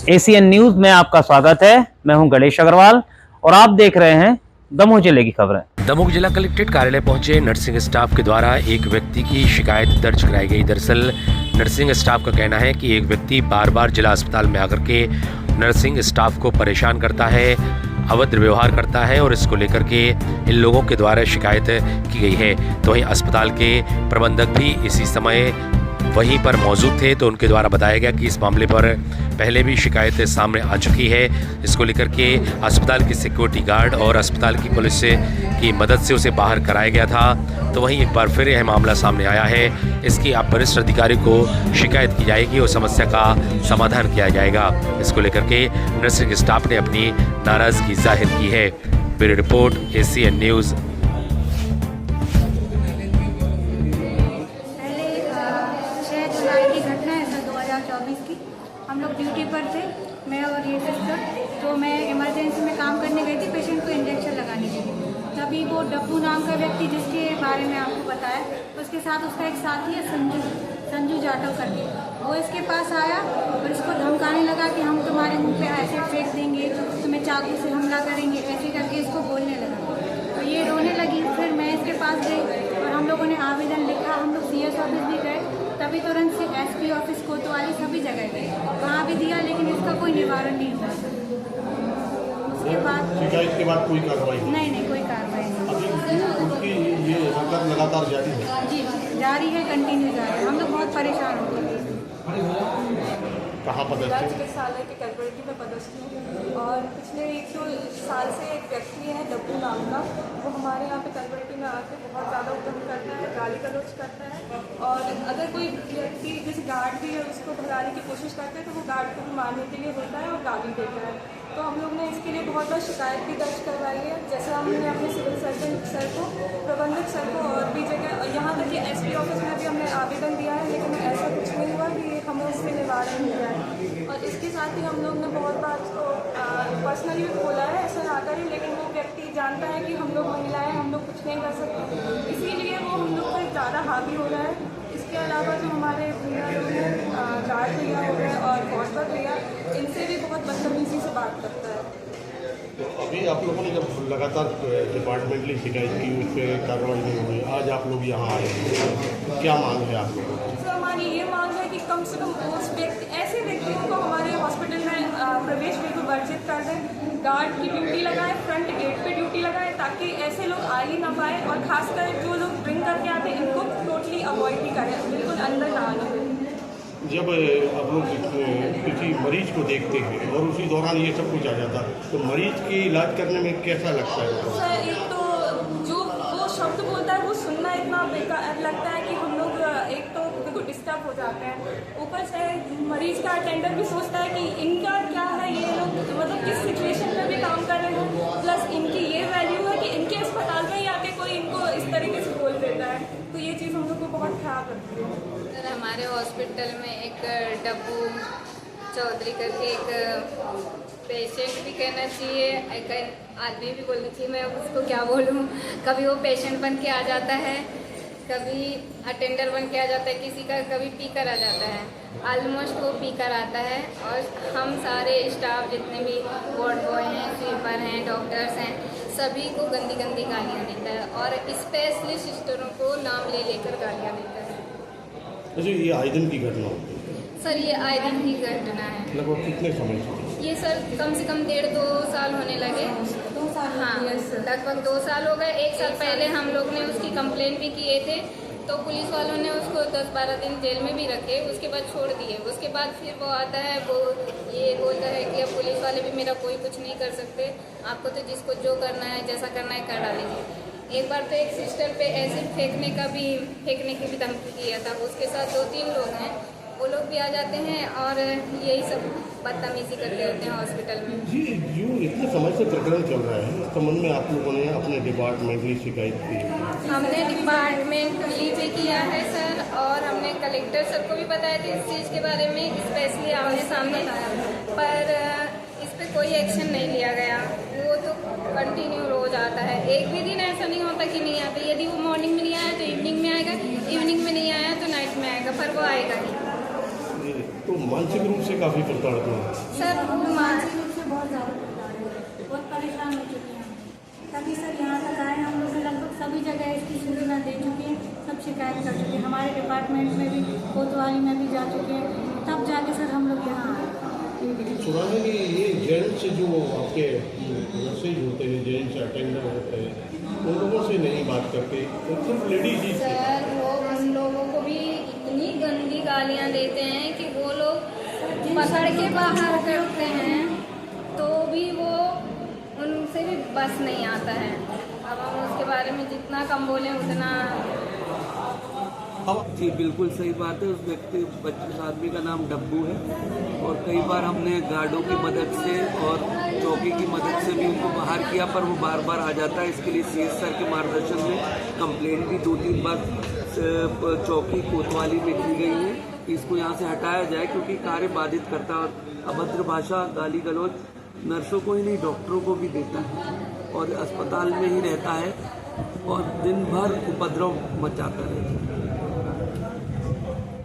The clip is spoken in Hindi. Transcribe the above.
एसीएन न्यूज में आपका स्वागत है। मैं हूं गणेश अग्रवाल और आप देख रहे हैं दमोह जिले की खबरें। दमोह जिला कलेक्ट्रेट कार्यालय पहुंचे नर्सिंग स्टाफ के द्वारा एक व्यक्ति की शिकायत दर्ज कराई गई। दरअसल नर्सिंग स्टाफ का कहना है कि एक व्यक्ति बार बार जिला अस्पताल में आकर के नर्सिंग स्टाफ को परेशान करता है, अभद्र व्यवहार करता है और इसको लेकर के इन लोगों के द्वारा शिकायत की गई है। तो वहीं अस्पताल के प्रबंधक भी इसी समय वहीं पर मौजूद थे, तो उनके द्वारा बताया गया कि इस मामले पर पहले भी शिकायत सामने आ चुकी है। इसको लेकर के अस्पताल की सिक्योरिटी गार्ड और अस्पताल की पुलिस की मदद से उसे बाहर कराया गया था। तो वहीं एक बार फिर यह मामला सामने आया है। इसकी आप वरिष्ठ अधिकारी को शिकायत की जाएगी और समस्या का समाधान किया जाएगा। इसको लेकर के नर्सिंग स्टाफ ने अपनी नाराज़गी जाहिर की है। Bureau report ACN news. की हम लोग ड्यूटी पर थे, मैं और ये सिस्टर। तो मैं इमरजेंसी में काम करने गई थी पेशेंट को इंजेक्शन लगाने के लिए। तभी वो डब्बू नाम का व्यक्ति, जिसके बारे में आपको बताया, उसके साथ उसका एक साथी है संजू जाटव करके, वो इसके पास आया और इसको धमकाने लगा कि हम तुम्हारे मुंह पे ऐसे फेंक देंगे, तुम्हें चाकू से हमला करेंगे, ऐसे करके इसको बोलने लगा। तो ये रोने लगी। फिर मैं इसके पास गई और हम लोगों ने आवेदन लिखा। हम लोग CS ऑफिस भी गए, तभी तुरंत से SP ऑफिस कोतवाली सभी जगह गए, वहाँ भी दिया, लेकिन इसका कोई निवारण नहीं हुआ। उसके बाद शिकायत के बाद कोई कार्रवाई नहीं, कोई कार्रवाई नहीं। अभी उसकी ये हरकत लगातार जारी है? जी जारी है, कंटिन्यू जारी है। हम लोग बहुत परेशान हो गए। कहाँ पदस्थ है? चिकित्सालय के कैजुअलिटी में पदस्थ हूँ और पिछले 100 साल से एक व्यक्ति है डब्बू नाम का, वो हमारे यहाँ पे कैजुअलिटी में आके बहुत ज़्यादा उद्यम करता है, गाली गलौज करता है। और अगर कोई व्यक्ति जैसे गार्ड भी है उसको भगाने की कोशिश करते हैं तो वो गार्ड को भी मारने के लिए होता है और गाली देता है। तो हम लोग ने इसके लिए बहुत बार शिकायत भी दर्ज करवाई है। जैसे हमने अपने सिविल सर्जन सर को, प्रबंधक सर को और भी जगह, यहाँ तक कि SP ऑफिस में भी हमने आवेदन दिया है, लेकिन ऐसा कुछ नहीं हुआ कि हमें उससे निवारण मिल जाए। और इसके साथ ही हम लोग ने बहुत बार उसको पर्सनली भी बोला है ऐसा ना करें, लेकिन वो व्यक्ति जानता है कि हम लोग महिलाएं, हम लोग कुछ नहीं कर सकते, इसीलिए वो हम लोग पर ज़्यादा हावी हो रहा है। इसके अलावा जो हमारे भैया लोग हैं, गार्ड भैया हो गए और वार्डर भैया, इनसे भी बहुत बदतमीजी से बात करता है। तो अभी आप लोगों ने जब लगातार डिपार्टमेंटली शिकायत की, उस पर कार्रवाई नहीं हुई, आज आप लोग यहाँ आए हैं, क्या मांग है आप लोगों की? सर हमारी ये मांग है कि कम से कम उस व्यक्ति, ऐसे व्यक्तियों को हमारे हॉस्पिटल में प्रवेश बिल्कुल वर्जित कर दें, गार्ड की ड्यूटी लगाएं, फ्रंट गेट पे ड्यूटी लगाएं, ताकि ऐसे लोग आ ही ना पाए। और खासकर जो लोग ड्रिंक करके आते हैं इनको टोटली अवॉइड ही करें, बिल्कुल अंदर ना आने दें। जब आप लोग किसी मरीज को देखते हैं और उसी दौरान ये सब कुछ आ जाता है, तो मरीज की इलाज करने में कैसा लगता है? सर एक तो जो वो शब्द बोलता है वो सुनना इतना बेकार लगता है कि हम लोग एक तो बिल्कुल डिस्टर्ब हो जाते हैं। ऊपर से मरीज का अटेंडर भी सोचता है कि इनका क्या है, ये लोग मतलब किस सिचुएशन में भी काम कर रहे हैं, प्लस इनकी ये वैल्यू है कि इनके अस्पताल में ही आके कोई इनको इस तरीके से बोल देता है। तो ये चीज़ हम लोग को बहुत खराब लगती है। सर हमारे हॉस्पिटल में एक डब्बू चौधरी करके एक पेशेंट भी कहना चाहिए, एक आदमी भी बोलना चाहिए, मैं उसको क्या बोलूँ। कभी वो पेशेंट बन के आ जाता है, कभी अटेंडर बन के आ जाता है किसी का, कभी पीकर आ जाता है। ऑलमोस्ट वो पीकर आता है और हम सारे स्टाफ जितने भी वार्ड बॉय हैं, स्वीपर हैं, डॉक्टर्स हैं, सभी को गंदी गंदी गालियाँ देता है और स्पेशली सिस्टरों को नाम ले लेकर गालियाँ देता है। अच्छा, ये आए दिन की घटना होती है? सर ये आए दिन की घटना है। लगभग कितने समय से? ये सर कम से कम 1.5-2 साल होने लगे। 2 साल? हाँ लगभग 2 साल हो गए। 1 साल पहले हम लोग ने उसकी कंप्लेंट भी किए थे, तो पुलिस वालों ने उसको 10-12 दिन जेल में भी रखे, उसके बाद छोड़ दिए। उसके बाद फिर वो आता है, वो ये बोलता है कि अब पुलिस वाले भी मेरा कोई कुछ नहीं कर सकते, आपको तो जिसको जो करना है, जैसा करना है कर डालेंगे। एक बार तो एक सिस्टर पे एसिड फेंकने की भी धमकी किया था। उसके साथ 2-3 लोग हैं, वो लोग भी आ जाते हैं और यही सब बदतमीजी करते रहते हैं हॉस्पिटल में। जी, जो इतने समय से प्रकरण चल रहा है, इस संबंध में आप लोगों ने अपने डिपार्टमेंटली शिकायत की? हमने डिपार्टमेंटली भी किया है सर, और हमने कलेक्टर सर को भी बताया था इस चीज़ के बारे में, स्पेशली आमने सामने, पर इस पर कोई एक्शन नहीं लिया गया। वो तो कंटिन्यू रोज आता है, एक भी दिन ऐसा नहीं होता कि नहीं आता। यदि वो मॉर्निंग में नहीं आया तो इवनिंग में आएगा, इवनिंग में नहीं आया तो नाइट में आएगा, पर वो आएगा ही। तो मानसिक रूप से काफ़ी प्रताड़ित हुआ। सर वो मानसिक रूप से बहुत ज़्यादा प्रताड़ित हुए, बहुत परेशान हो चुके हैं। तभी सर यहाँ तक आए, हम लोग लगभग सभी जगह इसकी सूचना दे चुके हैं, सब शिकायत कर चुके हैं, हमारे डिपार्टमेंट में भी, कोतवाली में भी जा चुके हैं, तब जाके सर हम लोग यहाँ आए। सुनाने में ये जेंट्स जो आपके नर्सेज होते हैं, जेंट्स अटेंडर होते हैं, उन लोगों से नहीं बात करते, सिर्फ लेडीज ही। सर वो उन लोगों को भी इतनी गंदी गालियाँ देते हैं कि वो लोग पकड़ के बाहर करते हैं तो भी वो उनसे भी बस नहीं आता है। अब हम उसके बारे में जितना कम बोलें उतना। जी बिल्कुल सही बात है। उस व्यक्ति उस आदमी का नाम डब्बू है और कई बार हमने गार्डों की मदद से और चौकी की मदद से भी उनको बाहर किया, पर वो बार बार आ जाता है। इसके लिए CS सर के मार्गदर्शन में कंप्लेंट भी 2-3 बार चौकी कोतवाली में की गई है कि इसको यहाँ से हटाया जाए, क्योंकि कार्य बाधित करता है और अभद्र भाषा, गाली गलौज नर्सों को ही नहीं डॉक्टरों को भी देता है और अस्पताल में ही रहता है और दिन भर उपद्रव मचाता रहता है।